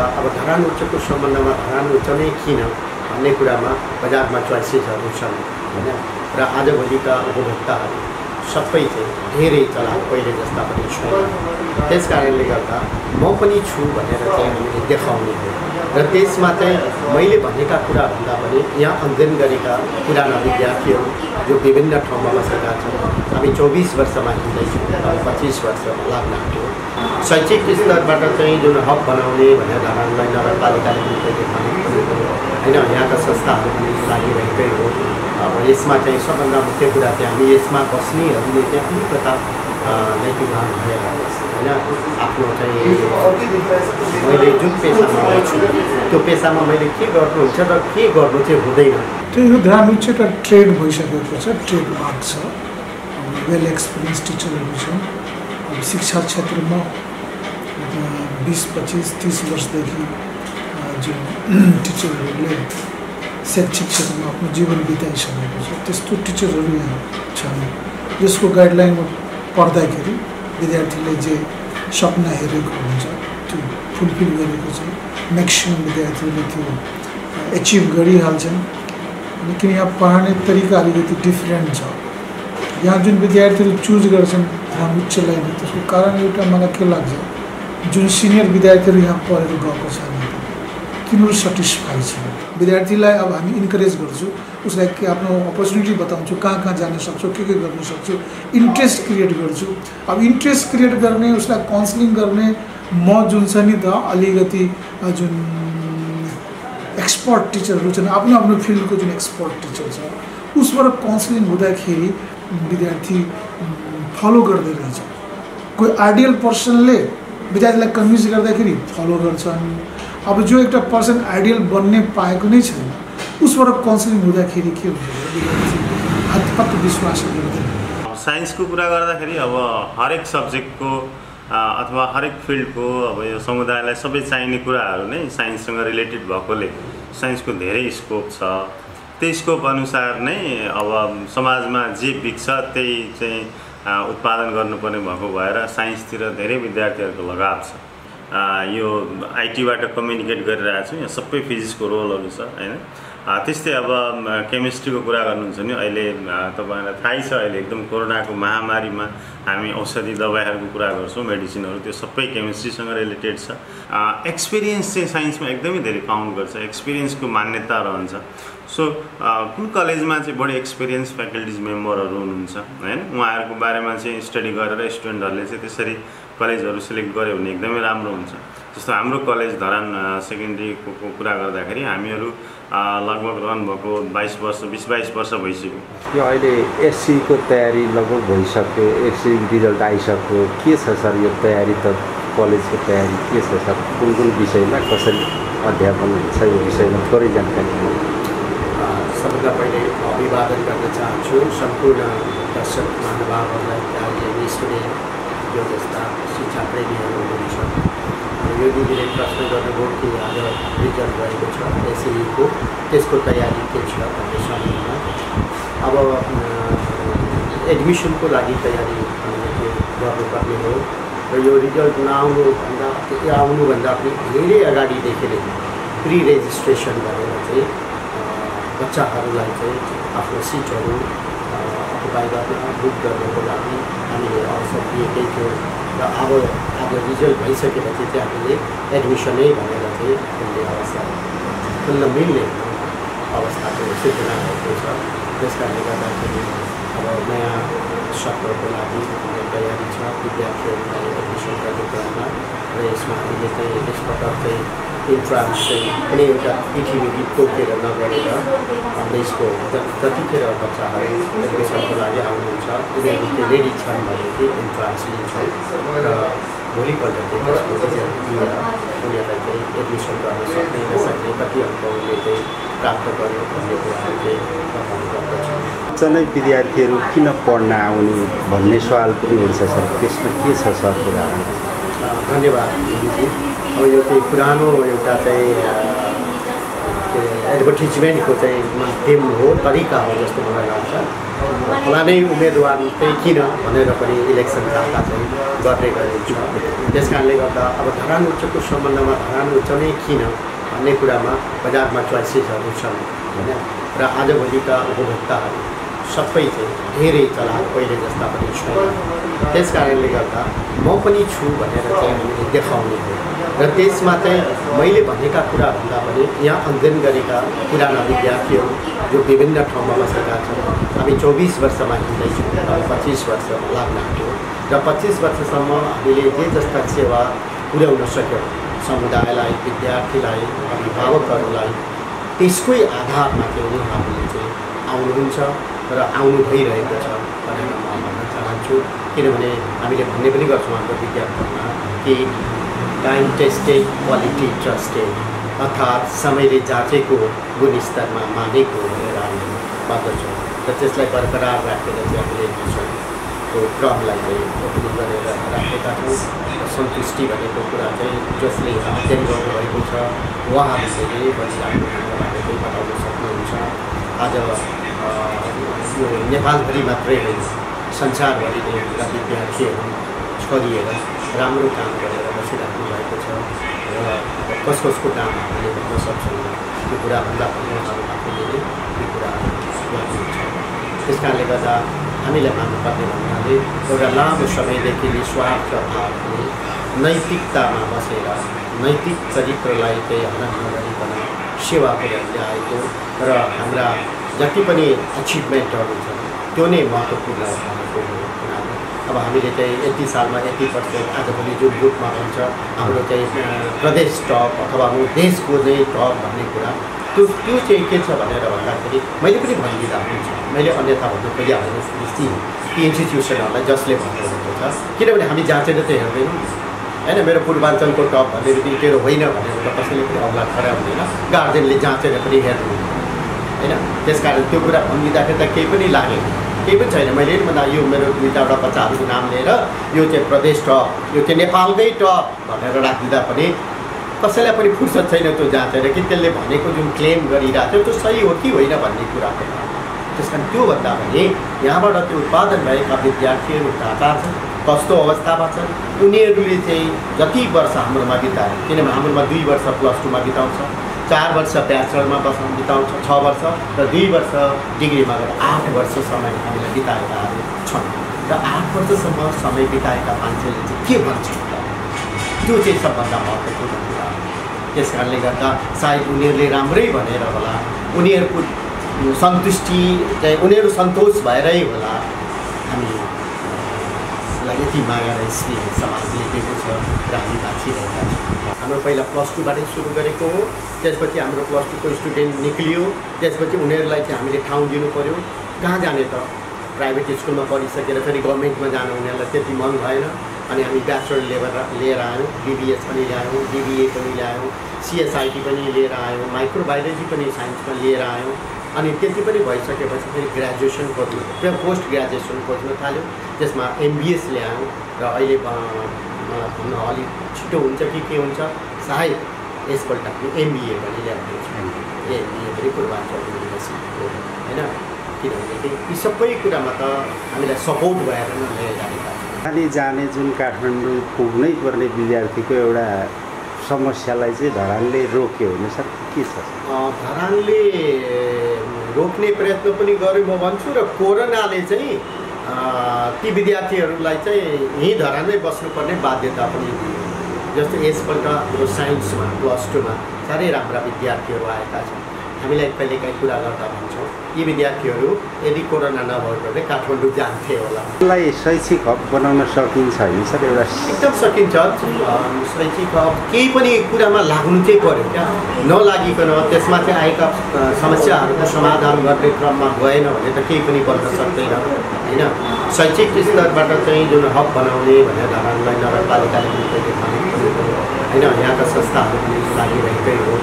अब धरान उच्चको सम्बन्धमा धरान उच्च नै किन भन्ने कुरामा बजारमा चोइसेसहरू छन् हैन र आजभोलिका उपभोक्ताहरू सबै चाहिँ धेरै चलाक पहिले जस्ता पनि छैन। त्यस कारणले गर्दा म पनि छु भनेर चाहिँ हामीले देखाउने हो र त्यसमा चाहिँ मैले भनेका कुरा भन्दा पनि यहाँ अध्ययन गरेका पुराना विद्यार्थीहरू जो विभिन्न ठाउँमा बसेका छन्। हामी 24 वर्षमा हिँड्दैछौँ, 25 वर्षमा लाग्न आँट्यो। शैक्षिक स्तरबाट चाहिँ जुन हब बनाउने भनेर धरानलाई नगरपालिकाले होइन यहाँका संस्थाहरू पनि लागिरहेकै हो। अब यसमा चाहिँ सबभन्दा मुख्य कुरा चाहिँ हामी यसमा बस्नेहरूले चाहिँ अलिकता नैतिकवान भएर होइन आफ्नो चाहिँ मैले जुन पेसामा छु त्यो पेसामा मैले के गर्नुहुन्छ र के गर्नु चाहिँ हुँदैन। त्यो यो धरान उच्च एउटा ट्रेड भइसकेको छ, ट्रेड मार्क छ, वेल एक्सपिरियन्स टिचरहरू छन्। अब शिक्षा क्षेत्रमा 20-25-30 वर्षदेखि जुन टिचरहरूले शैक्षिक क्षेत्रमा आफ्नो जीवन बिताइसकेको छ त्यस्तो टिचरहरू यहाँ छन्। यसको गाइडलाइनमा पढ्दाखेरि विद्यार्थीले जे सपना हेरेको हुन्छ त्यो फुलफिल गरेको छ। म्याक्सिमम विद्यार्थीहरूले त्यो एचिभ गरिहाल्छन्। लेकिन यहाँ पढाउने तरिका अलिकति डिफ्रेन्ट छ। यहाँ जुन विद्यार्थीहरू चुज गर्छन् धरान उच्चलाई त्यसको कारण एउटा मलाई के लाग्छ, जुन सिनियर विद्यार्थीहरू यहाँ पढेर गएको छन् तिनीहरू सेटिस्फाई छन्। विद्यार्थीलाई अब हामी इन्करेज गर्छौँ, उसलाई के आफ्नो अपर्च्युनिटी बताउँछु, कहाँ जान सक्छौँ, के गर्न सक्छौँ, इन्ट्रेस्ट क्रिएट गर्छु। अब इन्ट्रेस्ट क्रिएट गर्ने, उसलाई काउन्सिलिङ गर्ने म जुन छ नि त अलिकति जुन एक्सपर्ट टिचरहरू छन् आफ्नो आफ्नो फिल्डको जुन एक्सपर्ट टिचर छ उसबाट काउन्सिलिङ हुँदाखेरि विद्यार्थी फलो गर्दै रहेछ। कोही आइडियल पर्सनले विद्यार्थीलाई कन्भिन्स गर्दाखेरि फलो गर्छन्। अब जो एउटा पर्सन आइडियल बन्ने पाएको नै छैन उसबाट काउन्सिलिङ हुँदाखेरि के हुन्छ विद्यार्थी हत्तपत्त विश्वास गर्दैन। साइन्सको कुरा गर्दाखेरि अब हरेक सब्जेक्टको अथवा हरेक फिल्डको अब यो समुदायलाई सबै चाहिने कुराहरू नै साइन्ससँग रिलेटेड भएकोले साइन्सको धेरै स्कोप छ। त्यही स्कोप अनुसार नै अब समाजमा जे बिक्छ त्यही चाहिँ उत्पादन गर्नुपर्ने भएको भएर साइन्सतिर धेरै विद्यार्थीहरूको लगाव छ। यो आइटीबाट कम्युनिकेट गरिरहेको छु, यहाँ सबै फिजिक्सको रोलहरू छ हैन। त्यस्तै अब केमिस्ट्रीको कुरा गर्नुहुन्छ भने अहिले तपाईहरुलाई थाहै छ अहिले एकदम कोरोनाको महामारीमा हामी औषधि दबाईहरूको कुरा गर्छौँ, मेडिसिनहरू त्यो सबै केमिस्ट्रीसँग रिलेटेड छ। एक्सपिरियन्स चाहिँ साइन्समा एकदमै धेरै काउन्ट गर्छ, एक्सपिरियन्सको मान्यता रहन्छ। सो कुन कलेजमा चाहिँ बढी एक्सपिरियन्स फ्याकल्टिज मेम्बरहरू हुनुहुन्छ हैन, उहाँहरूको बारेमा चाहिँ स्टडी गरेर स्टुडेन्टहरूले चाहिँ त्यसरी कलेजहरू सिलेक्ट गर्यो भने एकदमै राम्रो हुन्छ। जस्तो हाम्रो कलेज धरान सेकेन्डरीको कुरा गर्दाखेरि हामीहरू लगभग रहनु भएको 20-22 वर्ष भइसक्यो। यो अहिले एससीको तयारी लगभग भइसक्यो, एससी रिजल्ट आइसक्यो, के छ सर यो तयारी त कलेजको तयारी के छ सर, कुन विषयमा कसरी अध्यापन हुन्छ यो विषयमा थोरै जानकारी दिनु। सबभन्दा पहिले अभिवादन गर्न चाहन्छु सम्पूर्ण दर्शक महानुभावहरूलाई, अहिले स्टुडेन्ट जो जस्ता शिक्षा प्रेमीहरू हुनुहुन्छ। यो दिदीले प्रश्न गर्नुभयो कि आज रिजल्ट भएको छ एसईको, त्यसको तयारी के छ भन्ने सम्बन्धमा। अब एडमिसनको लागि तयारी हामीले गर्नुपर्ने हो र यो रिजल्ट आउनुभन्दा पनि धेरै अगाडिदेखि नै प्री रेजिस्ट्रेसन गरेर चाहिँ बच्चाहरूलाई चाहिँ आफ्नो सिटहरू अकुपाई गर्न बुक गर्नको लागि हामीले अवसर दिएकै थियो र अब आज रिजल्ट भइसकेपछि चाहिँ हामीले एडमिसनै भनेर चाहिँ खुल्ने अवस्था खुल्न मिल्ने अवस्थाको सूचना भएको छ। त्यस कारणले गर्दाखेरि अब नयाँ सत्रको लागि तयारी छ विद्यार्थीहरूलाई एडमिसन गर्ने क्रममा र यसमा हामीले चाहिँ यसपटक चाहिँ इन्ट्रान्स चाहिँ कुनै एउटा पृथ्वी तोकेर नगरेर यसको जतिखेर बच्चाहरू एडमिसनको लागि आउनुहुन्छ उनीहरू चाहिँ रेडी छन् भने चाहिँ इन्ट्रान्स लिन्छौँ र भोलिपल्ट चाहिँ त्यसको रिजल्ट दिएर उनीहरूलाई चाहिँ एडमिसन गर्न सक्ने नसक्ने कति अङ्क उनले चाहिँ प्राप्त गर्यो भन्ने कुराहरू चाहिँ बताउनु पर्दछ। नै विद्यार्थीहरू किन पढ्न आउने भन्ने सवाल पनि हुन्छ सर, त्यसमा के छ सर कुराहरू? धन्यवाद दिदी। अब यो चाहिँ पुरानो एउटा चाहिँ एडभर्टिजमेन्टको चाहिँ माध्यम हो, तरिका हो जस्तो मलाई लाग्छ। फलानै उम्मेदवार चाहिँ किन भनेर पनि इलेक्सन खालका चाहिँ गर्ने गरिन्छ। त्यस कारणले गर्दा अब धरान उच्चको सम्बन्धमा धरान उच्च नै किन भन्ने कुरामा बजारमा चोइसेसहरू छन् होइन। र आजभोलिका उपभोक्ताहरू सबै चाहिँ धेरै चलाक पहिले जस्ता पनि छैन। त्यस कारणले गर्दा म पनि छु भनेर चाहिँ हामीले देखाउने हो। र त्यसमा चाहिँ मैले भनेका कुराभन्दा पनि यहाँ अध्ययन गरेका पुराना विद्यार्थीहरू जो विभिन्न ठाउँमा बसेका छन्, हामी 24 वर्षमा हिँड्दैछौँ, अब 25 वर्षमा लाग्न आँट्यो र 25 वर्षसम्म हामीले जे जस्ता सेवा पुर्याउन सक्यौँ समुदायलाई, विद्यार्थीलाई, अभिभावकहरूलाई, त्यसकै आधारमा चाहिँ उनीहरूले चाहिँ आउनुहुन्छ र आउनु भइरहेको छ भनेर म भन्न चाहन्छु। किनभने हामीले भन्ने पनि गर्छौँ हाम्रो विज्ञापनमा कि टाइम टेस्टेड क्वालिटी ट्रस्टेड, अर्थात् समयले जाँचेको गुणस्तरमा मानेको भनेर हामीले भन्दछौँ। र त्यसलाई बरकरार राखेर चाहिँ हामीले मिसनको क्रमलाई चाहिँ ओपनिङ गरेर राखेका छौँ। सन्तुष्टि भनेको कुरा चाहिँ जसले अध्ययन गर्नुभएको छ उहाँहरूले बसिराख्नु भनेर चाहिँ बताउन सक्नुहुन्छ। आज यो नेपालभरि मात्रै होइन, संसारभरि नै विद्यार्थीहरू छरिएर राम्रो काम गरेर बसिराख्नु भएको छ र कसको काम हामीले भन्न सक्छौँ त्यो कुराभन्दा पनि उहाँहरू आफूले नै त्यो कुराहरू गर्नुहुन्छ। त्यस कारणले गर्दा हामीलाई मान्नुपर्ने भन्नाले एउटा लामो समयदेखि निस्वार्थ भावले नैतिकतामा बसेर नैतिक चरित्रलाई चाहिँ हनन नगरिकन सेवा पुर्याउँदै आएको र हाम्रा जति पनि अचिभमेन्टहरू छन् त्यो नै महत्त्वपूर्ण भएको हो। अब हामीले चाहिँ यति सालमा यति पर्सेन्ट आजभोलि जुन रूपमा हुन्छ हाम्रो चाहिँ प्रदेश टप अथवा म देशको चाहिँ टप भन्ने कुरा त्यो चाहिँ के छ भनेर भन्दाखेरि मैले पनि भनिदिँदा हुन्छ। मैले अन्यथा भन्नु खोजिहाल्नु ती इन्स्टिट्युसनहरूलाई जसले भन्नुभएको छ, किनभने हामी जाँचेर चाहिँ हेर्दैनौँ होइन। मेरो पूर्वाञ्चलको टप भन्ने बित्तिकै तेरो होइन भनेर त कसैले पनि अग्ला खडा हुँदैन, गार्जेनले जाँचेर पनि हेर्नु होइन। त्यस कारण त्यो कुरा भनिदिँदाखेरि त केही पनि लागेन, केही पनि छैन। मैले भन्दा यो मेरो 2टा बच्चाहरूको नाम लिएर यो चाहिँ प्रदेश टप, यो चाहिँ नेपालकै टप भनेर राखिदिँदा पनि कसैलाई पनि फुर्सद छैन त्यो जाँचेर कि त्यसले भनेको जुन क्लेम गरिरहेको छ त्यो सही हो कि होइन भन्ने कुरा। त्यस कारण त्योभन्दा पनि यहाँबाट त्यो उत्पादन भएका विद्यार्थीहरू कहाँ छन्, कस्तो अवस्थामा छन्, उनीहरूले चाहिँ जति वर्ष हाम्रोमा बिताए, किनभने हाम्रोमा 2 वर्ष +2 मा बिताउँछ, 4 वर्ष ब्याचलरमा बिताउँछ, 6 वर्ष र 2 वर्ष डिग्रीमा गएर 8 वर्ष समय हामीलाई बिताएकाहरू छन्। र 8 वर्षसम्म समय बिताएका मान्छेले चाहिँ के भन्छ त्यो चाहिँ सबभन्दा महत्त्वपूर्ण कुरा हो। त्यस कारणले गर्दा सायद उनीहरूले राम्रै भनेर होला, उनीहरूको सन्तुष्टि चाहिँ उनीहरू सन्तोष भएरै होला हामीलाई यति माया र स्नेह समाजले दिएको छ र हामी बाँचिरहेका छौँ। हाम्रो पहिला +2 बाटै सुरु गरेको हो, त्यसपछि हाम्रो +2 को स्टुडेन्ट निक्लियो, त्यसपछि उनीहरूलाई चाहिँ हामीले ठाउँ दिनु पऱ्यो। कहाँ जाने त, प्राइभेट स्कुलमा पढिसकेर फेरि गभर्मेन्टमा जानु उनीहरूलाई त्यति मन भएन। अनि हामी ब्याचलर लेभल लिएर आयौँ, BBS पनि ल्यायौँ, BBA पनि ल्यायौँ, CSIT पनि लिएर आयौँ, माइक्रोबायोलोजी पनि साइन्समा लिएर आयौँ। अनि त्यति पनि भइसकेपछि फेरि ग्रेजुएसन खोज्नु, पोस्ट ग्रेजुएसन खोज्न थाल्यौँ, त्यसमा MBS ल्यायौँ। र अहिले मलाई भन्न अलिक छिटो हुन्छ कि के हुन्छ, सायद यसपल्ट हामी MBA पनि ल्याउँदैछौँ। MBA पनि पूर्वाञ्चल युनिभर्सिटीको होइन। किनभने यी सबै कुरामा त हामीलाई सपोर्ट भएर नै ल्याइरहेका छौँ। खाली जाने जुन काठमाडौँ पुग्नै पर्ने विद्यार्थीको एउटा समस्यालाई चाहिँ धरानले रोक्यो होइन सर, के छ? धरानले रोक्ने प्रयत्न पनि गर्यो म भन्छु। र कोरोनाले चाहिँ ती विद्यार्थीहरूलाई चाहिँ यहीँ धरानमै बस्नुपर्ने बाध्यता पनि दियो। जस्तो यसपल्ट हाम्रो साइन्समा +2 मा साह्रै राम्रा विद्यार्थीहरू आएका छन्। हामीलाई कहिलेकाहीँ कुरा गर्दा भन्छौँ यी विद्यार्थीहरू यदि कोरोना नभएको भने काठमाडौँ जान्थे होला। यसलाई शैक्षिक हब बनाउन सकिन्छ होइन सर? एउटा एकदम सकिन्छ। शैक्षिक हब केही पनि कुरामा लाग्नु चाहिँ पऱ्यो क्या, नलागिकन त्यसमा चाहिँ आएका समस्याहरूको समाधान गर्ने क्रममा गएन भने त केही पनि बन्न सक्दैन होइन। शैक्षिक स्तरबाट चाहिँ जुन हब बनाउने भनेर धरानलाई नगरपालिकाले होइन, यहाँका संस्थाहरू पनि लागिरहेकै हो।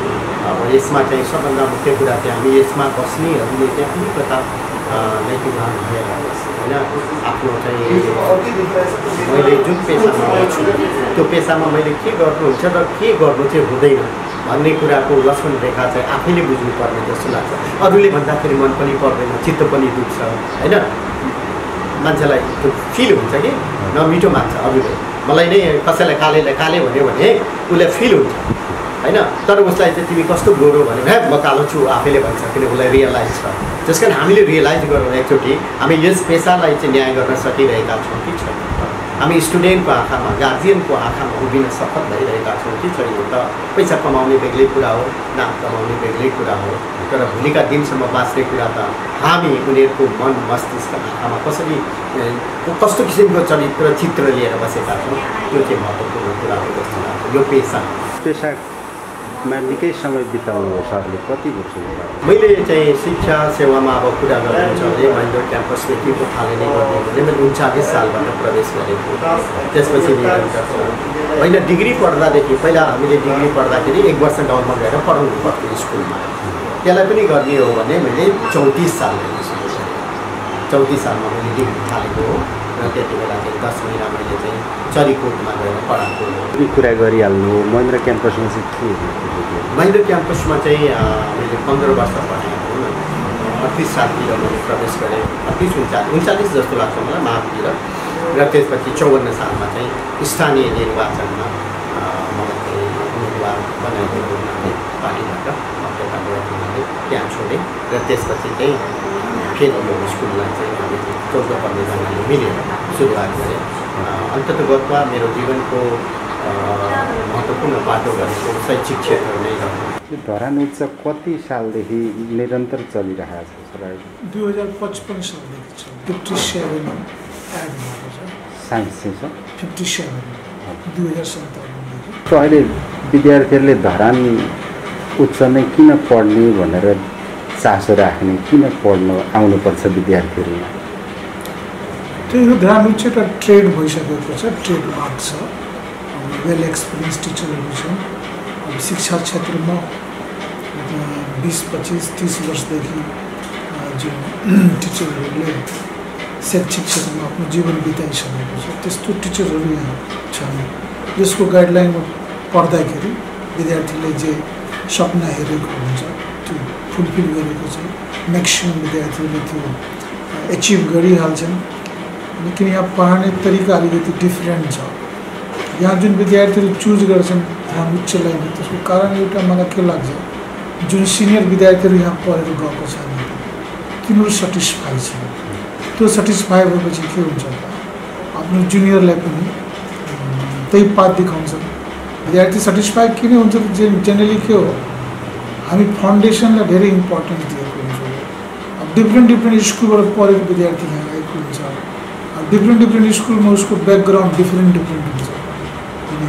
अब यसमा चाहिँ सबभन्दा मुख्य कुरा चाहिँ हामी यसमा बस्नेहरूले चाहिँ अलिकता नैतिकवान भएर होइन, आफ्नो चाहिँ मैले जुन पेसामा छु त्यो पेसामा मैले के गर्नुहुन्छ र के गर्नु चाहिँ हुँदैन भन्ने कुराको लक्षण रेखा चाहिँ आफैले बुझ्नुपर्ने जस्तो लाग्छ। अरूले भन्दाखेरि मन पनि पर्दैन, चित्त पनि दुख्छ होइन। मान्छेलाई त्यो फिल हुन्छ कि नमिठो मान्छ अरूले, मलाई नै कसैलाई काले भन्यो भने उसलाई फिल हुन्छ होइन। तर उसलाई चाहिँ तिमी कस्तो गोरो भन्यो भने म कालो छु आफैले भन्छ, किन उसलाई रियलाइज छ। त्यस कारण हामीले रियलाइज गरौँ एकचोटि हामी यस पेसालाई चाहिँ न्याय गर्न सकिरहेका छौँ कि छैन। हामी स्टुडेन्टको आँखामा, गार्जियनको आँखामा उभिन सफल भइरहेका छौँ कि छैन। त पैसा कमाउने बेग्लै कुरा हो, नाम कमाउने बेग्लै कुरा हो, तर भोलिका दिनसम्म बाँच्ने कुरा त हामी उनीहरूको मन मस्तिष्क आँखामा कसरी कस्तो किसिमको चरित्र चित्र लिएर बसेका छौँ, त्यो चाहिँ महत्त्वपूर्ण कुरा हो जस्तो लाग्छ। यो पेसामा निकै समय बिताउनु हो सरले, कति वर्ष भयो? मैले चाहिँ शिक्षा सेवामा अब कुरा गर्नुहुन्छ भने महेन्द्र क्याम्पसदेखिको थाले नै गर्ने भने मैले 39 सालबाट प्रवेश गरेको। त्यसपछि होइन डिग्री पढ्दादेखि पहिला हामीले डिग्री पढ्दाखेरि 1 वर्ष गाउँमा गएर पढाउनु पर्थ्यो स्कुलमा। त्यसलाई पनि गर्ने हो भने मैले 34 सालमा मैले डिग्री थालेको हो र त्यति बेला चाहिँ 10 महिना मैले चाहिँ चरीकोटमा गएर पढाएको हो। कुरा गरिहाल्नु महेन्द्र क्याम्पसमा चाहिँ के? महेन्द्र क्याम्पसमा चाहिँ मैले 15 वर्ष पढाएको हो। 38 सालतिर मैले प्रवेश गरेँ, 39 जस्तो लाग्छ मलाई माफतिर। र त्यसपछि 54 सालमा चाहिँ स्थानीय निर्वाचनमा मलाई चाहिँ उम्मेदवार बनाइदिएको हुनाले पार्टीबाट अध्यक्ष हुनाले त्यहाँ छोडेँ। र त्यसपछि चाहिँ फेरि यो स्कुललाई चाहिँ हामी 14-15जनाले मिलेर सुरुवात गरेँ। अन्ततगतमा मेरो जीवनको महत्त्वपूर्ण बाटो गरेको शैक्षिक क्षेत्र नै रह्यो। धरान उच्च कति सालदेखि निरन्तर चलिरहेको छ सर? 2055 सालदेखि छ। 57 एड भएको छ। साइन्स चाहिँ छ 57 2057। अहिले विद्यार्थीहरूले धरान उच्च नै किन पढ्ने भनेर चासो राख्ने, किन पढ्न आउनुपर्छ विद्यार्थीहरूमा? त्यही हो, धरान उच्च एउटा ट्रेड भइसकेको छ, ट्रेड मार्क छ, वेल एक्सपिरियन्स टिचरहरू छन्। अब शिक्षा क्षेत्रमा 20-25-30 वर्षदेखि जुन टिचरहरूले शैक्षिक क्षेत्रमा आफ्नो जीवन बिताइसकेको छ त्यस्तो टिचरहरू यहाँ छन्। यसको गाइडलाइनमा पढ्दाखेरि विद्यार्थीले जे सपना हेरेको हुन्छ त्यो फुलफिल गरेको छ। म्याक्सिमम विद्यार्थीहरूले त्यो एचिभ गरिहाल्छन्। लेकिन यहाँ पढाउने तरिका अलिकति डिफ्रेन्ट छ। यहाँ जुन विद्यार्थीहरू चुज गर्छन् धरान उच्चलाई, त्यसको कारण एउटा मलाई के लाग्छ, जुन सिनियर विद्यार्थीहरू यहाँ पढेर गएको छन् तिनीहरू सेटिस्फाई छन्। त्यो सेटिस्फाई भएपछि के हुन्छ, आफ्नो जुनियरलाई पनि त्यही पाठ देखाउँछन्। विद्यार्थी सेटिस्फाई किन हुन्छ त जेनरली के हो, हामी फाउन्डेसनलाई धेरै इम्पोर्टेन्स दिएको हुन्छ। अब डिफ्रेन्ट स्कुलबाट पढेको विद्यार्थी यहाँ आएको हुन्छ। अब डिफ्रेन्ट स्कुलमा उसको ब्याकग्राउन्ड डिफ्रेन्ट हुन्छ।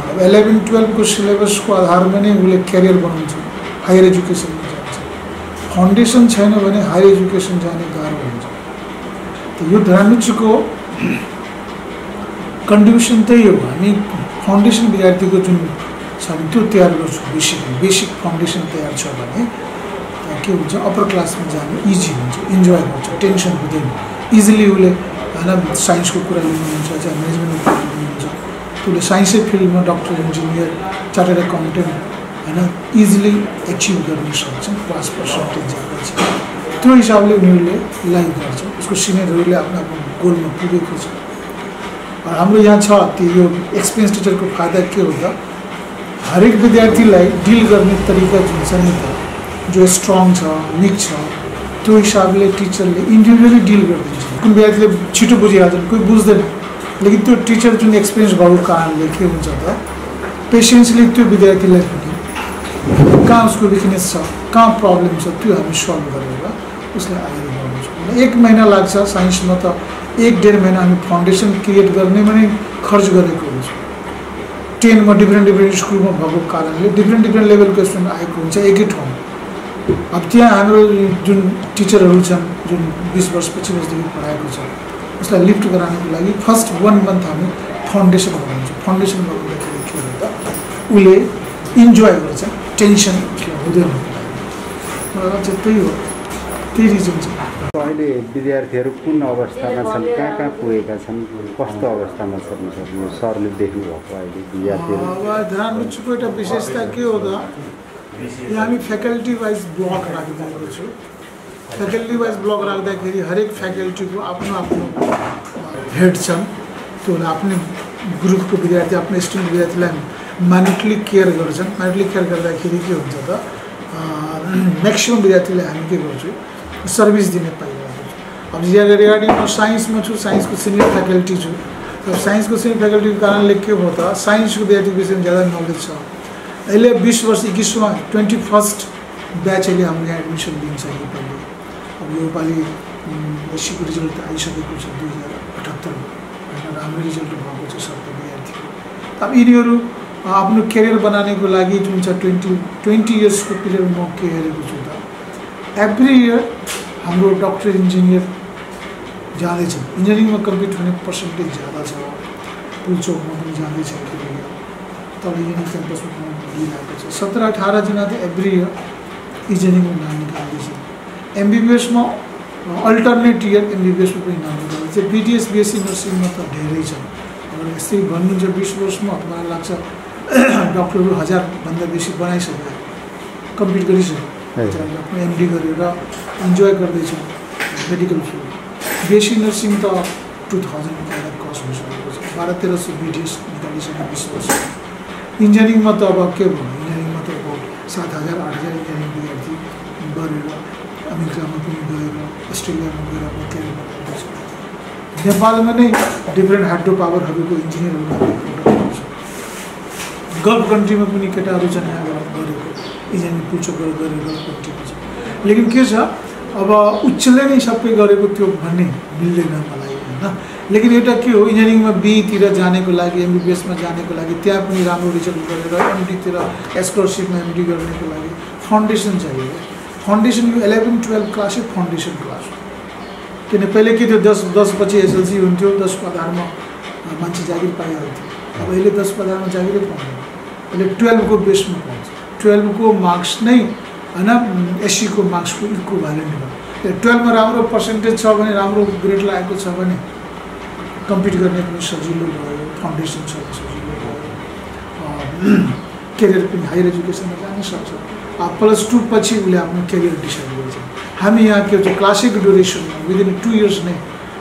अब 11-12 को सिलेबसको आधारमा नै उसले क्यारियर बनाउँछ, हायर एजुकेसनमा जान्छ। फाउन्डेसन छैन भने हायर एजुकेसन जाने गाह्रो हुन्छ। त यो धरान उच्चको कन्ट्रिब्युसन त्यही हो, हामी फाउन्डेसन विद्यार्थीको जुन छ त्यो तयार गर्छौँ। बेसिक फाउन्डेसन तयार छ भने के हुन्छ, अप्पर क्लासमा जानु इजी हुन्छ, इन्जोय गर्छ, टेन्सन हुँदैन। इजिली उसले होइन साइन्सको कुरा लिनुहुन्छ, चाहे म्यानेजमेन्टको कुरा लिनुहुन्छ, उसले साइन्सै फिल्डमा डक्टर, इन्जिनियर, चार्टर्ड एकाउन्टेन्ट होइन इजिली एचिभ गर्न सक्छन्। क्लास पर्सेन्टेज ज्यादा छ, त्यो हिसाबले उनीहरूले लाइक गर्छ। उसको सिनियरहरूले आफ्नो गोलमा पुगेको छ। हाम्रो यहाँ छ त्यो यो एक्सपिरियन्स टिचरको फाइदा के हो त, हरेक विद्यार्थीलाई डिल गर्ने तरिका जुन छ नि त, जो स्ट्रङ छ, विक छ, त्यो हिसाबले टिचरले इन्डिभिजुअली डिल गरिदिन्छ। कुन विद्यार्थीले छिटो बुझिहाल्छन्, कोही बुझ्दैन। लेकिन त्यो टिचर जुन एक्सपिरियन्स भएको कारणले के हुन्छ त, पेसेन्सली त्यो विद्यार्थीलाई पनि कहाँ उसको विकनेस छ, कहाँ प्रब्लम छ, त्यो हामी सल्भ गरेर उसलाई अगाडि बढाउँछौँ। 1 महिना लाग्छ साइन्समा त, 1-1.5 महिना हामी फाउन्डेसन क्रिएट गर्नेमा नै खर्च गरेको हुन्छ। 10मा डिफ्रेन्ट स्कुलमा भएको कारणले डिफ्रेन्ट लेभलको स्टुडेन्ट आएको हुन्छ एकै ठाउँमा। अब त्यहाँ हाम्रो जुन टिचरहरू छन् जुन 20 वर्ष 25 वर्षदेखि पढाएको छ, उसलाई लिफ्ट गराउनको लागि फर्स्ट 1 मन्थ हामी फाउन्डेसन बनाउँछौँ। फाउन्डेसन बनाउँदाखेरि के हुन्छ त, उसले इन्जोय गर्छ, टेन्सन हुँदैन। चाहिँ त्यही हो, त्यही रिजन छ। अहिले विद्यार्थीहरू कुन अवस्थामा छन्, कहाँ पुगेका छन्, कस्तो अवस्थामा छन् सरले देख्नुभएको अहिले विद्यार्थीहरू? अब धरान उच्चको एउटा विशेषता के हो त, यहाँ हामी फ्याकल्टी वाइज ब्लक राखिदिएको छु। फ्याकल्टी वाइज ब्लक राख्दाखेरि हरेक फ्याकल्टीको आफ्नो आफ्नो हेड छन्। त्यो आफ्नो ग्रुपको विद्यार्थी आफ्नो स्टुडेन्ट विद्यार्थीलाई माइन्युटली केयर गर्छन्। माइन्युटली केयर गर्दाखेरि के हुन्छ त म्याक्सिमम विद्यार्थीलाई हामी के गर्छौँ सर्भिस दिने पाइरहेको छु। अब यहाँ रिगार्डिङ म साइन्समा छु, साइन्सको सिनियर फ्याकल्टी छु। अब साइन्सको सिनियर फ्याकल्टीको कारणले के भयो त साइन्सको विद्यार्थीको विषयमा ज्यादा नलेज छ। अहिले 20 वर्ष 21वां 21st ब्याच अहिले हाम्रो यहाँ एडमिसन दिन्छ योपालि। अब योपालि एससीको रिजल्ट आइसकेको छ 2078 होइन, राम्रो रिजल्ट भएको छ सबको विद्यार्थीको। अब यिनीहरू आफ्नो करियर बनानेको लागि जुन छ 20 इयर्सको पिरियड म के हेरेको छु त एभ्री इयर हाम्रो डक्टर इन्जिनियर जाँदैछ। इन्जिनियरिङमा कम्प्लिट हुने पर्सेन्टेज ज्यादा छ। पुलचोकमा पनि जाँदैछ तर युनि क्याम्पसमा पनि दिइरहेको छ। 17-18 जना त एभ्री इयर इन्जिनियरिङमा नाम निकाल्दैछ। एमबिबिएसमा अल्टरनेट इयर एमबिबिएसमा पनि नाम निकाल्दैछ। बिटिएस बिएससी नर्सिङमा त धेरै छ। अब यस्तै भन्नुहुन्छ 20 वर्षमा मलाई लाग्छ डक्टरहरू 1000 बेसी बनाइसक्यो, कम्प्लिट गरिसक्यो। आफ्नो एमडी गरेर इन्जोय गर्दैछ मेडिकल फिल्ड। बिएससी नर्सिङ त 2000 क्रस भइसकेको छ। 1200-1300 बिटिएस निकालिसक्यो 20 वर्ष। इन्जिनियरिङमा त अब के भन्नु, इन्जिनियरिङमा त अब 7000-8000 इन्जिनियरिङ विद्यार्थी गरेर अमेरिकामा पनि गएर अस्ट्रेलियामा गएर आफ्नो क्यारियर बनाउँदैछ। नेपालमा नै डिफ्रेन्ट हाइड्रो पावरहरूको इन्जिनियरहरू गरेको छ। गल्फ कन्ट्रीमा पनि केटाहरू छन् यहाँ गरेको इन्जिनियरिङ पुल्चोक गरेर गल्फ कन्ट्रीमा छ। लेकिन के छ अब उच्चले नै सबै गरेको त्यो भन्ने मिल्दैन मलाई होइन। लेकिन एउटा के हो इन्जिनियरिङमा बीतिर जानेको लागि एमबिबिएसमा जानेको लागि त्यहाँ पनि राम्रो रिजल्ट गरेर एमडीतिर स्कलरसिपमा एमडी गर्नेको लागि फाउन्डेसन चाहियो। फाउन्डेसन यो 11-12 क्लासै फाउन्डेसन क्लास हो। किन पहिले के थियो 10 पछि एसएलसी हुन्थ्यो, 10 को आधारमा मान्छे जागिर पाइहाल्थ्यो। अब अहिले 10 को आधारमा जागिरै पाउँदैन, अहिले 12 को बेसमा पाउँछ। 12 को मार्क्स नै होइन एससी को मार्क्सको इक्विभ्यालेन्ट भयो। 12 मा राम्रो पर्सेन्टेज छ भने राम्रो ग्रेड लागेको छ भने कम्पिट गर्ने पनि सजिलो भयो, फाउन्डेसन छ सजिलो भयो, करियर पनि हायर एजुकेसनमा जान सक्छ। +2 पछि उसले आफ्नो करियर डिसाइड गर्छ। हामी यहाँ के हुन्छ क्लासिक ड्युरेसनमा विदिन 2 इयर्स नै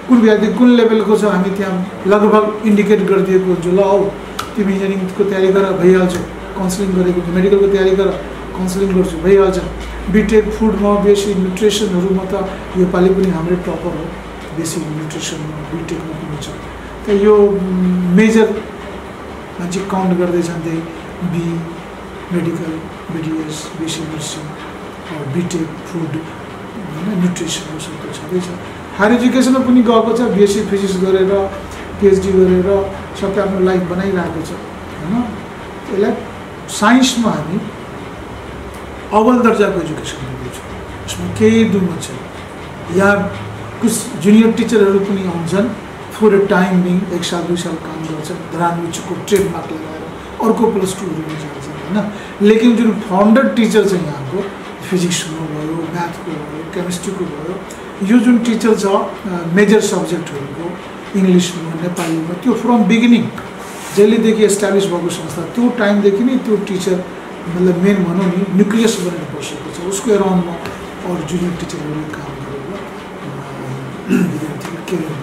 कुन विद्यार्थी कुन लेभलको छ हामी त्यहाँ लगभग इन्डिकेट गरिदिएको हुन्छ। ल औ तिमी इन्जिनियरिङको तयारी गर भइहाल्छ, काउन्सिलिङ गरेको मेडिकलको तयारी गर काउन्सिलिङ गर्छु भइहाल्छ। बिटेक फुडमा बेसी न्युट्रिसनहरूमा त योपालि पनि हाम्रै टपर हो, बेसी न्युट्रिसनमा बिटेकमा पनि छ। त यो मेजर मान्छे काउन्ट गर्दैछन् त्यही बी मेडिकल बिडिएस बेसी नर्सिङ बिटेक फुड होइन न्युट्रिसन सबको छँदैछ। हायर एजुकेसनमा पनि गएको छ, बिएससी फिजिक्स गरेर पिएचडी गरेर सबै आफ्नो लाइफ बनाइरहेको छ होइन। यसलाई साइन्समा हामी अव्वल दर्जाको एजुकेसन दिँदैछौँ, यसमा केही दुमत छैन। यहाँ कुछ जुनियर टिचरहरू पनि आउँछन् फर अ टाइम बिङ 1 साल 2 साल काम गर्छन्, धरानमिचको ट्रेडमार्क लगाएर अर्को +2हरूमा जान्छन् होइन। लेकिन जुन फाउन्डर टिचर छ यहाँको फिजिक्सको भयो, म्याथको भयो, केमिस्ट्रीको भयो, यो जुन टिचर छ मेजर सब्जेक्टहरूको इङ्ग्लिसमा नेपालीमा त्यो फ्रम बिगिनिङ जहिलेदेखि एस्टाब्लिस भएको संस्था त्यो टाइमदेखि नै त्यो टिचर मतलब मेन भनौँ नि न्युक्लियस बनेर बसेको छ। उसको एराउन्डमा अरू जुनियर टिचरहरूले काम गरेर विद्यार्थीको केरियर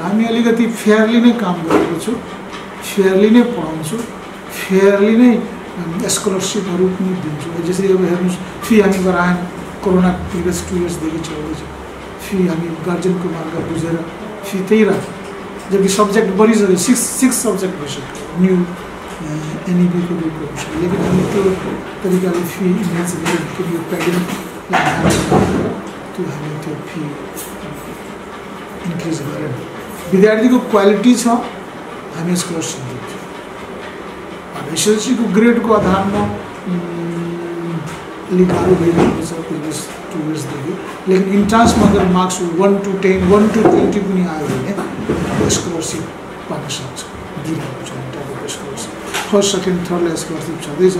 हामी अलिकति फेयरली नै काम गरेको छु, फेयरली नै पढाउँछु, फेयरली नै स्कलरसिपहरू पनि दिन्छु। जसरी अब हेर्नुहोस् फी हामी गराएन, कोरोना प्रिभियस 2 इयर्सदेखि चल्दैछ। फी हामी गार्जियनको मार्ग बुझेर फी त्यही राख्छौँ, जबकि सब्जेक्ट बढिसक्यो, 6 सब्जेक्ट भइसक्यो न्यू एनइपीको रूपमा। लेकिन हामी त्यो तरिकाले फी इमेज गरेर यो पेडेन्टलाई त्यो हामी त्यो फी इन्क्रिज गरेर विद्यार्थीको क्वालिटी छ हामी स्कलरसिप दिन्छौँ। अब एसएलसीको ग्रेडको आधारमा अलिक गाह्रो भइरहेको छ प्रिभियस 2 इयर्सदेखि। लेकिन इन्ट्रान्समा अगर मार्क्स 1 to 10 1 to 20 पनि आयो भने स्कलरसिप पाउन सक्छ, दिइरहेको छ इन्टरको स्कलरसिप। फर्स्ट सेकेन्ड थर्डलाई स्कलरसिप छँदैछ।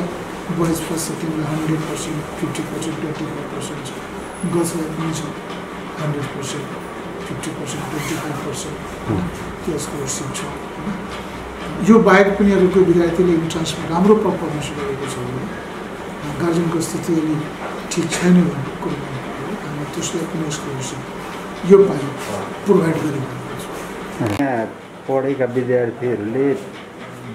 बोइज फर्स्ट सेकेन्डलाई 100%, 50%, 25% छ। गर्ल्सलाई पनि छ 100%, 50%, 25% त्यो स्कलरसिप छ। यो बाहेक पनि अरूको विद्यार्थीले इन्ट्रान्समा राम्रो पर्फर्मेन्स गरेको छ भने गार्जियनको स्थिति अलि ठिक छैन भन्ने कुरो हामी त्यसलाई पनि स्कलरसिप यो पालि प्रोभाइड गरिरहेको छ। यहाँ पढेका विद्यार्थीहरूले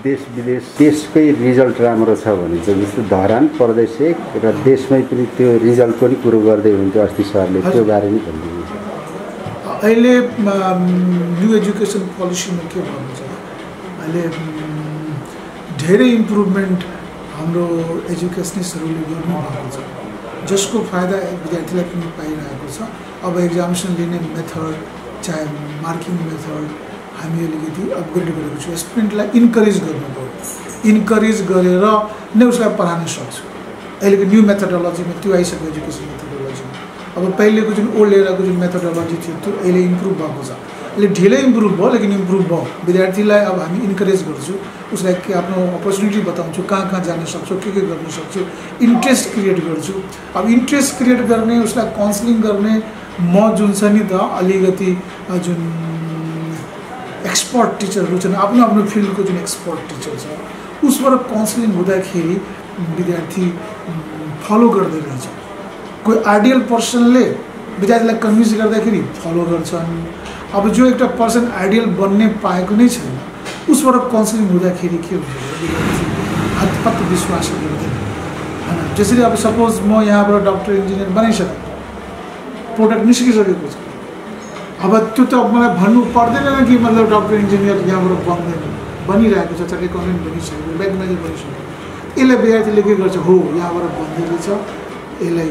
देश विदेश देशकै रिजल्ट राम्रो छ भने चाहिँ जस्तो धरान प्रदेश 1 र देशमै पनि त्यो रिजल्टको नि कुरो गर्दै हुन्थ्यो अस्ति सरले, त्यो बारे नि भनिदिनुहोस्। अहिले न्यू एजुकेसन पोलिसीमा के भएको छ, अहिले धेरै इम्प्रुभमेन्ट हाम्रो एजुकेसनिस्टहरूले गर्नुभएको छ, जसको फाइदा विद्यार्थीलाई पनि पाइरहेको छ। अब एक्जामिनेसन लिने मेथड चाहे मार्किङ मेथड हामी अलिकति अपग्रेड गरेको छु। स्टुडेन्टलाई इन्करेज गर्नुभयो, इन्करेज गरेर नै उसलाई पढाउन सक्छु। अहिलेको न्यू मेथोडोलोजीमा त्यो आइसक्यो एजुकेसन मेथोडोलोजीमा। अब पहिलेको जुन ओल्ड एराको जुन मेथोडोलोजी थियो त्यो अहिले इम्प्रुभ भएको छ। अहिले ढिलै इम्प्रुभ भयो लेकिन इम्प्रुभ भयो। विद्यार्थीलाई अब हामी इन्करेज गर्छु, उसलाई के आफ्नो अपर्च्युनिटी बताउँछु, कहाँ कहाँ जान सक्छौ, के गर्न सक्छु, इन्ट्रेस्ट क्रिएट गर्छु। अब इन्ट्रेस्ट क्रिएट गर्ने, उसलाई काउन्सिलिङ गर्ने म जुन छ नि त अलिकति जुन एक्सपर्ट टिचरहरू छन्, आफ्नो आफ्नो फिल्डको जुन एक्सपर्ट टिचर छ उसबाट काउन्सिलिङ हुँदाखेरि विद्यार्थी फलो गर्दै रहेछ। कोही आइडियल पर्सनले विद्यार्थीलाई कन्भिन्स गर्दाखेरि फलो गर्छन्। अब जो एउटा पर्सन आइडियल बन्ने पाएको नै छैन उसबाट काउन्सिलिङ हुँदाखेरि के हुन्छ, विद्यार्थी हतपत विश्वास गर्दैन होइन। जसरी अब सपोज म यहाँबाट डक्टर इन्जिनियर बनाइसकेँ, प्रोडक्ट निस्किसकेको छ, अब त्यो त मलाई भन्नु पर्दैन कि मतलब डक्टर इन्जिनियर यहाँबाट बन्दैन, बनिरहेको छ, चाहे कन्टेन्ट बनिसक्यो, ब्याकमेजिक बनिसक्यो। यसलाई विद्यार्थीले के गर्छ, हो यहाँबाट बन्दै रहेछ, यसलाई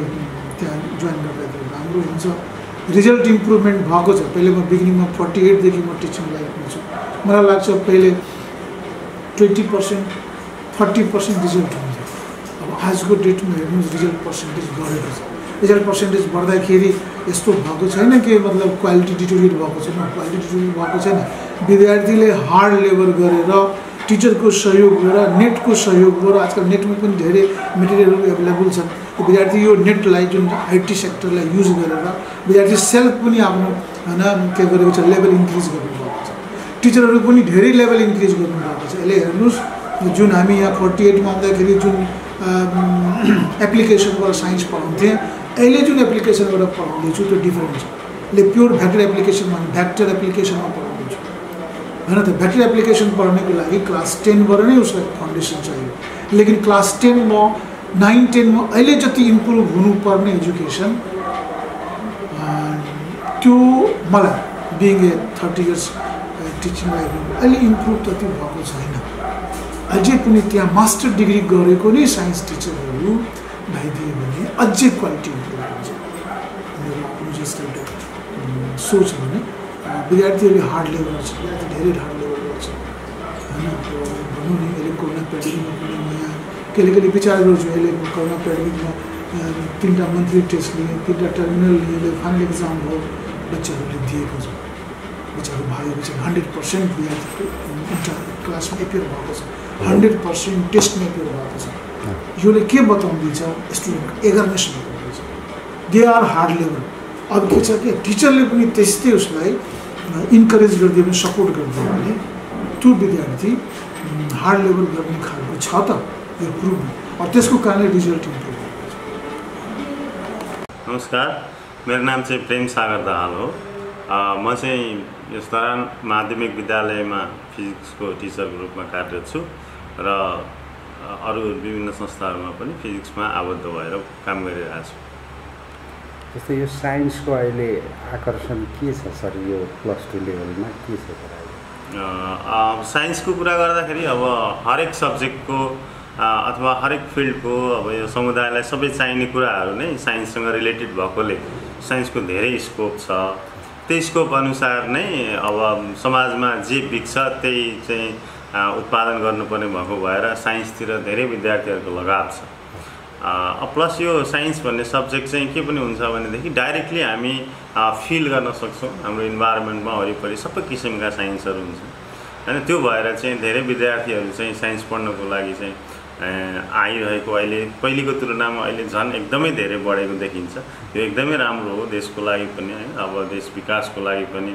त्यहाँ जोइन गर्दाखेरि राम्रो हुन्छ। रिजल्ट इम्प्रुभमेन्ट भएको छ। पहिले म बिगिनिङमा 48देखि म टिचिङ लाइफमा छु। मलाई लाग्छ पहिले 20% 40% रिजल्ट हुन्छ। अब आजको डेटमा हेर्नुहोस् रिजल्ट पर्सेन्टेज बढेको छ। रिजल्ट पर्सेन्टेज बढ्दाखेरि यस्तो भएको छैन कि मतलब क्वालिटी डिटोरिएट भएको छैन, क्वालिटी डिटोरिएट भएको छैन। विद्यार्थीले हार्ड लेबर गरेर टिचरको सहयोगबाट, नेटको सहयोगबाट, आजकल नेटमा पनि धेरै मेटेरियलहरू एभाइलेबल छन्। विद्यार्थी यो नेटलाई जुन आइटी सेक्टरलाई युज गरेर विद्यार्थी सेल्फ पनि आफ्नो होइन के गरेको छ, लेभल इन्क्रिज गर्नुभएको छ। टिचरहरू पनि धेरै लेभल इन्क्रिज गर्नुभएको छ। यसले हेर्नुहोस् जुन हामी यहाँ 48मा आउँदाखेरि जुन एप्लिकेसनबाट साइन्स पढाउँथेँ, अहिले जुन एप्लिकेसनबाट पढाउँदैछु त्यो डिफरेन्ट छ। यसले प्योर भ्याक्टर एप्लिकेसनमा भ्याक्टर एप्लिकेसनमा पढाउँदैछु होइन त। भ्याक्टर एप्लिकेसन पढ्नको लागि क्लास 10बाट नै उसलाई फाउन्डेसन चाहियो। लेकिन क्लास 10मा 9-10मा अहिले जति इम्प्रुभ हुनुपर्ने एजुकेसन त्यो मलाई बिङ ए 30 इयर्स टिचिङ लाइफमा अहिले इम्प्रुभ जति भएको छैन। अझै पनि त्यहाँ मास्टर डिग्री गरेको नै साइन्स टिचरहरू भइदियो भने अझै क्वालिटी इम्प्रुभ हुन्छ। मेरो आफ्नो जस्तो एउटा सोच भने विद्यार्थीहरूले हार्ड लेबर गर्छ, विद्यार्थी धेरै हार्ड लेबर गर्छ होइन। भनौँ नि अहिले कोरोना पेन्डेमिकमा पनि म यहाँ कहिले विचार गर्छु। अहिले कोरोना पेन्डेमिकमा 3टा मन्थली टेस्ट लिए, 3टा टर्मिनल लिए, फाइनल एक्जाम हो, बच्चाहरूले दिएको छ, बच्चाहरू भएको छ। 100% विद्यार्थीको इन्टर क्लासमा एपियर भएको छ, 100% टेस्टमा एपियर भएको छ। योले के बताउँदैछ, स्टुडेन्टको एगर्नेस बताउँदैछ, दे आर हार्ड लेबर। अब के छ कि टिचरले पनि त्यस्तै उसलाई इन्करेज गरिदियो भने, सपोर्ट गरिदियो भने त्यो विद्यार्थी हार्ड लेबर गर्ने खालको छ त यो प्रुभ, और त्यसको कारणले रिजल्ट इम्प्रुभ भएको छ। नमस्कार, मेरो नाम चाहिँ प्रेम सागर दाहाल हो। म चाहिँ यस दौरान माध्यमिक विद्यालयमा फिजिक्सको टिचरको रूपमा कार्यरत छु र अरू विभिन्न संस्थाहरूमा पनि फिजिक्समा आबद्ध भएर काम गरिरहेको छु। जस्तै यो साइन्सको अहिले आकर्षण के छ सर, यो +2 लेभलमा के छ सर? साइन्सको कुरा गर्दाखेरि अब हरेक सब्जेक्टको अथवा हरेक फिल्डको अब यो समुदायलाई सबै चाहिने कुराहरू नै साइन्ससँग रिलेटेड भएकोले साइन्सको धेरै स्कोप छ। त्यही स्कोप अनुसार नै अब समाजमा जे बिक्छ त्यही चाहिँ उत्पादन गर्नुपर्ने भएको भएर साइन्सतिर धेरै विद्यार्थीहरूको लगाव छ। प्लस यो साइन्स भन्ने सब्जेक्ट चाहिँ के पनि हुन्छ भनेदेखि डाइरेक्टली हामी फिल गर्न सक्छौँ। हाम्रो इन्भाइरोमेन्टमा वरिपरि सबै किसिमका साइन्सहरू हुन्छ होइन। त्यो भएर चाहिँ धेरै विद्यार्थीहरू चाहिँ साइन्स पढ्नको लागि चाहिँ आइरहेको अहिले पहिलेको तुलनामा अहिले झन् एकदमै धेरै बढेको देखिन्छ। यो एकदमै राम्रो हो देशको लागि पनि हैन। अब देश विकासको लागि पनि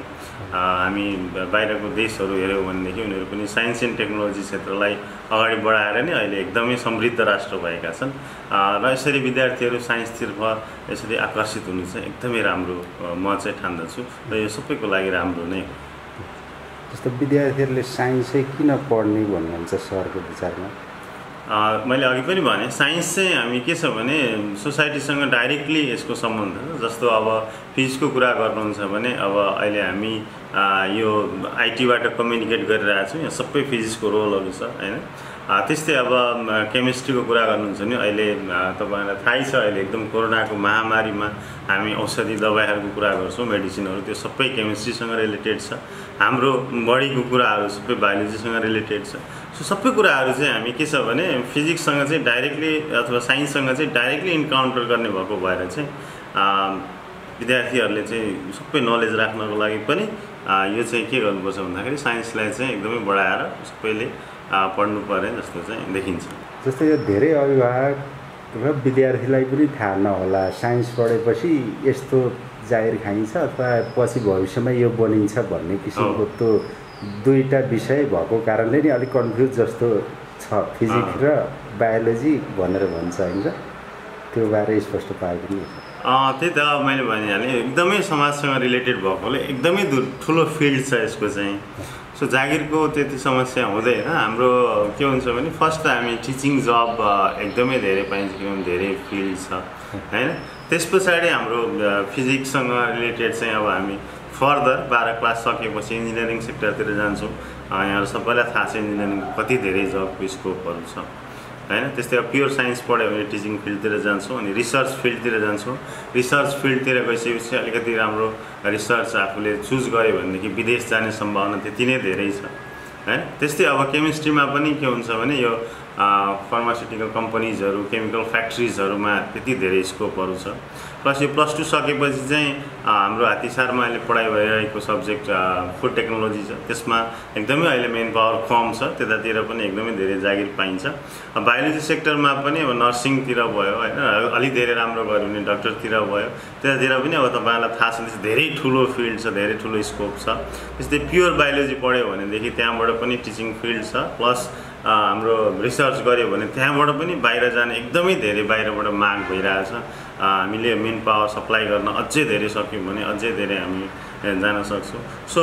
हामी बाहिरको देशहरू हेऱ्यौँ भनेदेखि उनीहरू पनि साइन्स एन्ड टेक्नोलोजी क्षेत्रलाई अगाडि बढाएर नै अहिले एकदमै समृद्ध राष्ट्र भएका छन् र यसरी विद्यार्थीहरू साइन्सतर्फ यसरी आकर्षित हुनु चाहिँ एकदमै राम्रो म चाहिँ ठान्दछु र यो सबैको लागि राम्रो नै हो। जस्तो विद्यार्थीहरूले साइन्सै किन पढ्ने भन्नुहुन्छ सरको विचारमा? मैले अघि पनि भने साइन्स चाहिँ हामी के छ भने सोसाइटीसँग डाइरेक्टली यसको सम्बन्ध छ। जस्तो अब फिजिक्सको कुरा गर्नुहुन्छ भने अब अहिले हामी यो आइटीबाट कम्युनिकेट गरिरहेको छौँ, यहाँ सबै फिजिक्सको रोलहरू छ हैन। त्यस्तै अब केमिस्ट्रीको कुरा गर्नुहुन्छ भने अहिले तपाईँलाई थाहै छ अहिले एकदम कोरोनाको महामारीमा हामी औषधि दबाईहरूको कुरा गर्छौँ, मेडिसिनहरू, त्यो सबै केमिस्ट्रीसँग रिलेटेड छ। हाम्रो बडीको कुराहरू सबै बायोलोजीसँग रिलेटेड छ। सो सबै कुराहरू चाहिँ हामी के छ भने फिजिक्ससँग चाहिँ डाइरेक्टली अथवा साइन्ससँग चाहिँ डाइरेक्टली इन्काउन्टर गर्ने भएको भएर चाहिँ विद्यार्थीहरूले चाहिँ सबै नलेज राख्नको लागि पनि यो चाहिँ के गर्नुपर्छ भन्दाखेरि साइन्सलाई चाहिँ एकदमै बढाएर सबैले पढ्नु पर्ने जस्तो चाहिँ देखिन्छ। जस्तै यो धेरै अभिभावक र विद्यार्थीलाई पनि थाहा नहोला साइन्स पढेपछि यस्तो जागिर खाइन्छ अथवा पछि भविष्यमा यो बनिन्छ भन्ने किसिमको त्यो दुईटा विषय भएको कारणले नि अलिक कन्फ्युज जस्तो छ फिजिक्स र बायोलोजी भनेर भन्छ हैन। त्यो बारे स्पष्ट पाएको पनि छ। त्यही त मैले भनिहालेँ एकदमै समाजसँग रिलेटेड भएकोले एकदमै ठुलो फिल्ड छ यसको चाहिँ। सो जागिरको त्यति समस्या हुँदैन। हाम्रो के हुन्छ भने फर्स्ट हामी टिचिङ जब एकदमै धेरै पाइन्छ किनभने धेरै फिल्ड छ हैन। त्यस पछाडि हाम्रो फिजिक्ससँग रिलेटेड चाहिँ अब हामी फर्दर 12 क्लास सकेपछि इन्जिनियरिङ सेक्टरतिर जान्छौँ। यहाँहरू सबैलाई थाहा छ इन्जिनियरिङको कति धेरै जबको स्कोपहरू छ हैन। त्यस्तै अब प्योर साइन्स पढ्यो भने टिचिङ फिल्डतिर जान्छौँ अनि रिसर्च फिल्डतिर जान्छौँ। रिसर्च फिल्डतिर गइसकेपछि अलिकति राम्रो रिसर्च आफूले चुज गर्यो भनेदेखि विदेश जाने सम्भावना त्यति नै धेरै छ हैन। त्यस्तै अब केमिस्ट्रीमा पनि के हुन्छ भने यो फार्मास्युटिकल कम्पनीजहरू केमिकल फ्याक्ट्रिजहरूमा त्यति धेरै स्कोपहरू छ। प्लस यो +2 सकेपछि चाहिँ हाम्रो हात्तीसारमा अहिले पढाइ भइरहेको सब्जेक्ट फुड टेक्नोलोजी छ। त्यसमा एकदमै अहिले मेन पावर कम छ, त्यतातिर पनि एकदमै धेरै जागिर पाइन्छ। बायोलोजी सेक्टरमा पनि अब नर्सिङतिर भयो हैन, अलि धेरै राम्रो गऱ्यो भने डक्टरतिर भयो, त्यतातिर पनि अब तपाईँलाई थाहा छ धेरै ठुलो फिल्ड छ, धेरै ठुलो स्कोप छ। त्यस्तै प्योर बायोलोजी पढ्यो भनेदेखि त्यहाँबाट पनि टिचिङ फिल्ड छ। प्लस हाम्रो रिसर्च गऱ्यो भने त्यहाँबाट पनि बाहिर जाने एकदमै धेरै बाहिरबाट माग भइरहेछ। हामीले मेन पावर सप्लाई गर्न अझै धेरै सक्यौँ भने अझै धेरै हामी जान सक्छौँ। सो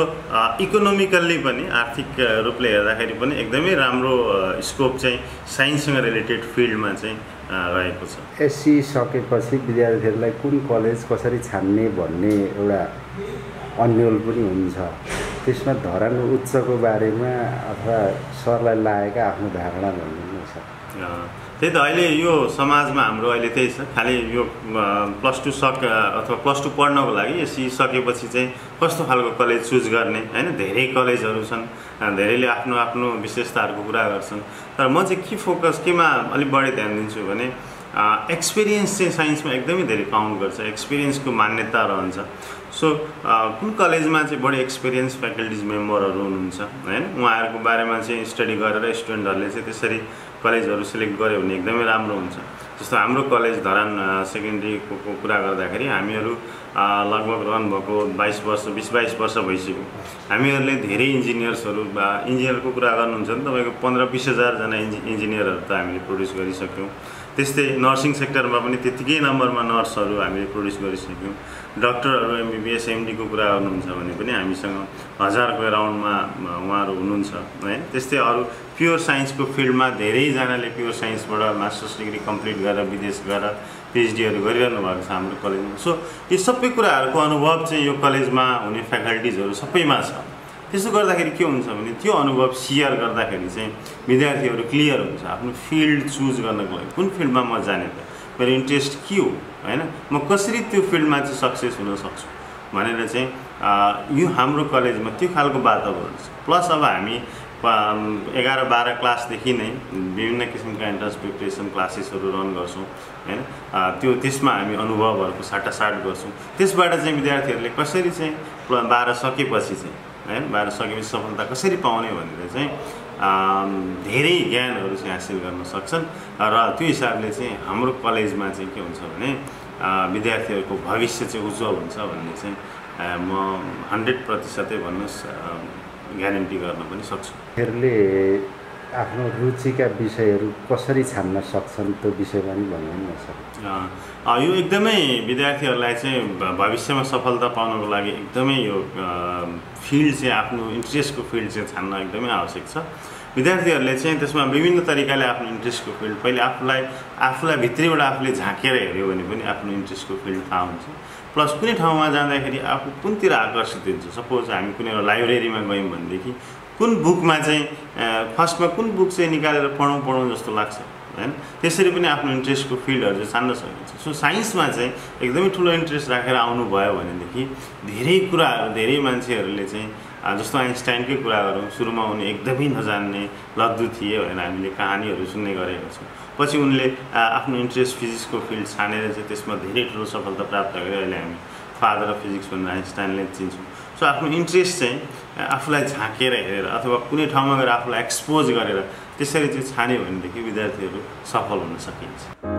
इकोनोमिकल्ली पनि आर्थिक रूपले हेर्दाखेरि पनि एकदमै राम्रो स्कोप चाहिँ साइन्ससँग रिलेटेड फिल्डमा चाहिँ रहेको छ। एससी सकेपछि विद्यार्थीहरूलाई कुन कलेज कसरी छान्ने भन्ने एउटा अन्यल पनि हुन्छ। त्यसमा धरान उच्चको बारेमा अथवा सरलाई लागेका आफ्नो धारणा भन्नुहुन्छ। त्यही त अहिले यो समाजमा हाम्रो अहिले त्यही छ, खालि यो +2 अथवा +2 पढ्नको लागि एससी सकेपछि चाहिँ कस्तो खालको कलेज चुज गर्ने हैन। धेरै कलेजहरू छन्, धेरैले आफ्नो आफ्नो विशेषताहरूको कुरा गर्छन्, तर म चाहिँ के फोकस केमा अलिक बढी ध्यान दिन्छु भने एक्सपिरियन्स चाहिँ साइन्समा एकदमै धेरै काउन्ट गर्छ, एक्सपिरियन्सको मान्यता रहन्छ। सो कुन कलेजमा चाहिँ बढी एक्सपिरियन्स फ्याकल्टिज मेम्बरहरू हुनुहुन्छ हैन, उहाँहरूको बारेमा चाहिँ स्टडी गरेर स्टुडेन्टहरूले चाहिँ त्यसरी कलेजहरू सिलेक्ट गर्यो भने एकदमै राम्रो हुन्छ। जस्तो हाम्रो कलेज धरान सेकेन्ड्रीको कुरा गर्दाखेरि हामीहरू लगभग रहनुभएको 20-22 वर्ष भइसक्यो। हामीहरूले धेरै इन्जिनियर्सहरू इन्जिनियरको कुरा गर्नुहुन्छ भने तपाईँको 15-20 हजारजना इन्जिनियरहरू त हामीले प्रड्युस गरिसक्यौँ। त्यस्तै नर्सिङ सेक्टरमा पनि त्यतिकै नम्बरमा नर्सहरू हामीले प्रड्युस गरिसक्यौँ। डक्टरहरू MBBS MD को कुरा गर्नुहुन्छ भने पनि हामीसँग 1000 को अराउन्डमा उहाँहरू हुनुहुन्छ है। त्यस्तै अरू प्योर साइन्सको फिल्डमा धेरैजनाले प्योर साइन्सबाट मास्टर्स डिग्री कम्प्लिट गरेर विदेश गएर PhDहरू गरिरहनु भएको छ हाम्रो कलेजमा। सो यो सबै कुराहरूको अनुभव चाहिँ यो कलेजमा हुने फ्याकल्टिजहरू सबैमा छ। त्यसो गर्दाखेरि के हुन्छ भने त्यो अनुभव सेयर गर्दाखेरि चाहिँ विद्यार्थीहरू क्लियर हुन्छ आफ्नो फिल्ड चुज गर्नको लागि कुन फिल्डमा म जाने त, मेरो इन्ट्रेस्ट के हो हैन, म कसरी त्यो फिल्डमा चाहिँ सक्सेस हुन सक्छु भनेर चाहिँ यो हाम्रो कलेजमा त्यो खालको वातावरण छ। प्लस अब हामी 11-12 क्लासदेखि नै विभिन्न किसिमका इन्ट्रान्स प्रिपरेसन क्लासेसहरू रन गर्छौँ हैन। त्यसमा हामी अनुभवहरूको साटासाट गर्छौँ। त्यसबाट चाहिँ विद्यार्थीहरूले कसरी चाहिँ 12 सकेपछि चाहिँ हैन 12 सकेपछि सफलता कसरी पाउने भनेर चाहिँ धेरै ज्ञानहरू चाहिँ हासिल गर्न सक्छन् र त्यो हिसाबले चाहिँ हाम्रो कलेजमा चाहिँ के हुन्छ भने विद्यार्थीहरूको भविष्य चाहिँ उज्जवल हुन्छ भन्ने चाहिँ म 100% भन्नुहोस् ग्यारेन्टी गर्न पनि सक्छु।हरूले आफ्नो रुचिका विषयहरू कसरी छान्न सक्छन् त्यो विषयमा पनि भन्नु न सर। यो एकदमै विद्यार्थीहरूलाई चाहिँ भविष्यमा सफलता पाउनको लागि एकदमै यो फिल्ड चाहिँ आफ्नो इन्ट्रेस्टको फिल्ड चाहिँ छान्न एकदमै आवश्यक छ। विद्यार्थीहरूले चाहिँ त्यसमा विभिन्न तरिकाले आफ्नो इन्ट्रेस्टको फिल्ड पहिले आफूलाई भित्रैबाट आफूले झाँकेर हेऱ्यो भने पनि आफ्नो इन्ट्रेस्टको फिल्ड थाहा हुन्छ। प्लस कुनै ठाउँमा जाँदाखेरि आफू कुनतिर आकर्षित हुन्छ, सपोज हामी कुनै एउटा लाइब्रेरीमा गयौँ भनेदेखि कुन बुकमा चाहिँ फर्स्टमा कुन बुक चाहिँ निकालेर पढौँ जस्तो लाग्छ हैन, त्यसरी पनि आफ्नो इन्ट्रेस्टको फिल्डहरू चाहिँ छान्न सकिन्छ। सो साइन्समा चाहिँ एकदमै ठुलो इन्ट्रेस्ट राखेर आउनुभयो भनेदेखि धेरै कुराहरू धेरै मान्छेहरूले चाहिँ जस्तो आइन्स्टाइनकै कुरा गरौँ, सुरुमा उनी एकदमै नजान्ने लद्दु थिए भनेर हामीले कहानीहरू सुन्ने गरेका छौँ। पछि उनले आफ्नो इन्ट्रेस्ट फिजिक्सको फिल्ड छानेर चाहिँ त्यसमा धेरै ठुलो सफलता प्राप्त गरेर अहिले हामी फादर अफ फिजिक्स भनेर आइन्स्टाइनले चिन्छौँ। सो आफ्नो इन्ट्रेस्ट चाहिँ आफूलाई झाँकेर हेरेर अथवा कुनै ठाउँमा गएर आफूलाई एक्सपोज गरेर त्यसरी चाहिँ छान्यो भनेदेखि विद्यार्थीहरू सफल हुन सकिन्छ।